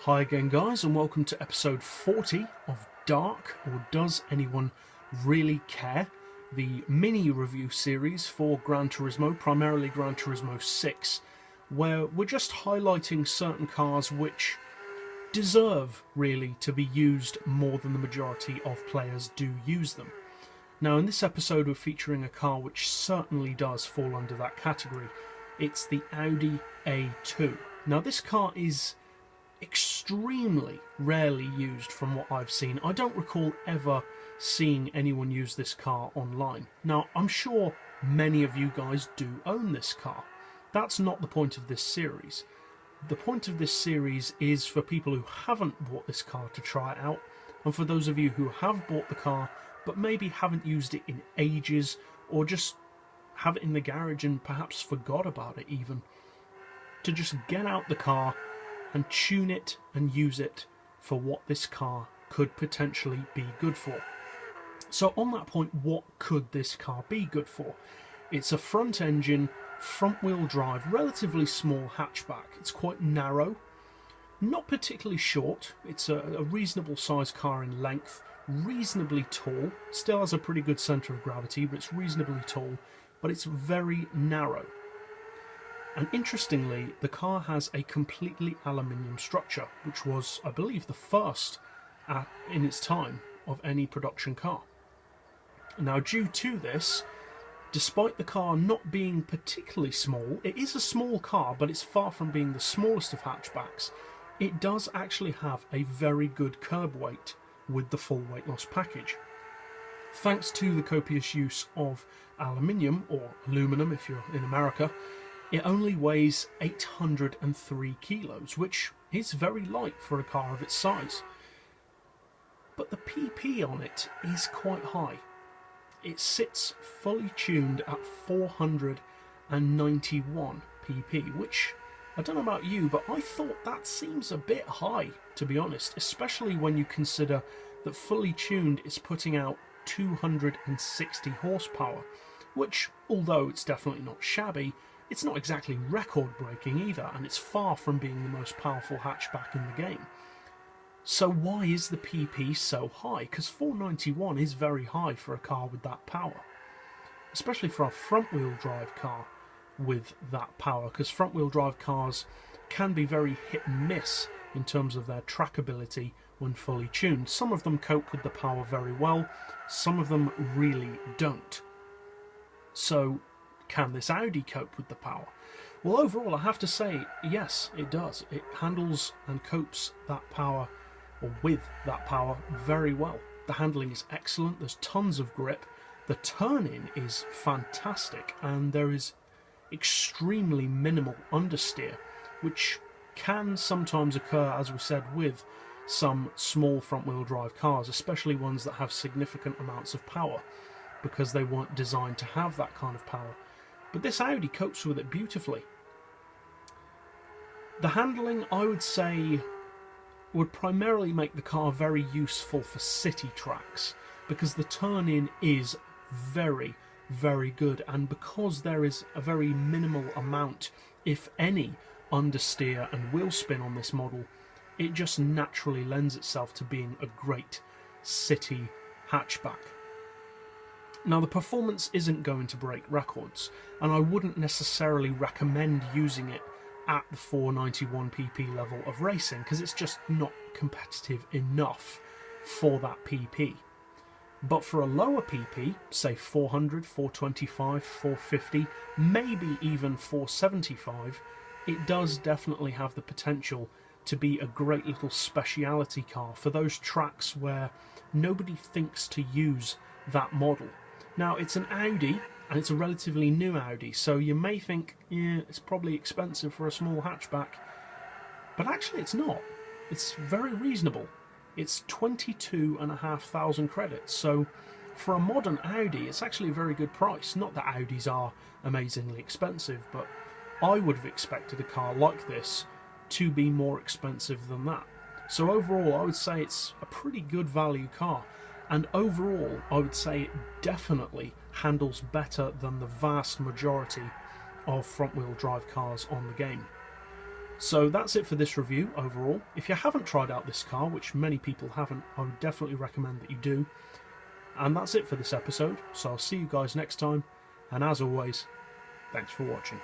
Hi again guys, and welcome to episode 40 of D.A.R.C, or Does Anyone Really Care? The mini review series for Gran Turismo, primarily Gran Turismo 6, where we're just highlighting certain cars which deserve really to be used more than the majority of players do use them. Now in this episode we're featuring a car which certainly does fall under that category. It's the Audi A2. Now this car is extremely rarely used from what I've seen. I don't recall ever seeing anyone use this car online. Now I'm sure many of you guys do own this car. That's not the point of this series. The point of this series is for people who haven't bought this car to try it out, and for those of you who have bought the car but maybe haven't used it in ages, or just have it in the garage and perhaps forgot about it even, to just get out the car and tune it and use it for what this car could potentially be good for. So on that point, what could this car be good for? It's a front engine, front wheel drive, relatively small hatchback. It's quite narrow, not particularly short. It's a reasonable sized car in length, reasonably tall, still has a pretty good centre of gravity, but it's reasonably tall, but it's very narrow. And interestingly, the car has a completely aluminium structure, which was, I believe, the first in its time of any production car. Now, due to this, despite the car not being particularly small, it is a small car, but it's far from being the smallest of hatchbacks. It does actually have a very good curb weight with the full weight loss package. Thanks to the copious use of aluminium, or aluminum if you're in America, it only weighs 803 kilos, which is very light for a car of its size. But the PP on it is quite high. It sits fully tuned at 491 PP, which, I don't know about you, but I thought that seems a bit high, to be honest, especially when you consider that fully tuned is putting out 260 horsepower, which, although it's definitely not shabby, it's not exactly record-breaking either, and it's far from being the most powerful hatchback in the game. So why is the PP so high? Because 491 is very high for a car with that power, especially for a front-wheel drive car with that power, because front-wheel drive cars can be very hit and miss in terms of their trackability when fully tuned. Some of them cope with the power very well, some of them really don't. So can this Audi cope with the power? Well, overall I have to say yes, it does. It handles and copes that power, or with that power, very well. The handling is excellent, there's tons of grip, the turn-in is fantastic, and there is extremely minimal understeer, which can sometimes occur, as we said, with some small front-wheel drive cars, especially ones that have significant amounts of power, because they weren't designed to have that kind of power. But this Audi copes with it beautifully. The handling, I would say, would primarily make the car very useful for city tracks, because the turn-in is very, very good, and because there is a very minimal amount, if any, understeer and wheel spin on this model, it just naturally lends itself to being a great city hatchback. Now, the performance isn't going to break records, and I wouldn't necessarily recommend using it at the 491 PP level of racing, because it's just not competitive enough for that PP. But for a lower PP, say 400, 425, 450, maybe even 475, it does definitely have the potential to be a great little speciality car for those tracks where nobody thinks to use that model. Now, it's an Audi, and it's a relatively new Audi, so you may think, yeah, it's probably expensive for a small hatchback, but actually it's not. It's very reasonable. It's 22,500 credits, so for a modern Audi, it's actually a very good price. Not that Audis are amazingly expensive, but I would have expected a car like this to be more expensive than that. So overall, I would say it's a pretty good value car. And overall, I would say it definitely handles better than the vast majority of front-wheel drive cars on the game. So that's it for this review overall. If you haven't tried out this car, which many people haven't, I would definitely recommend that you do. And that's it for this episode, so I'll see you guys next time, and as always, thanks for watching.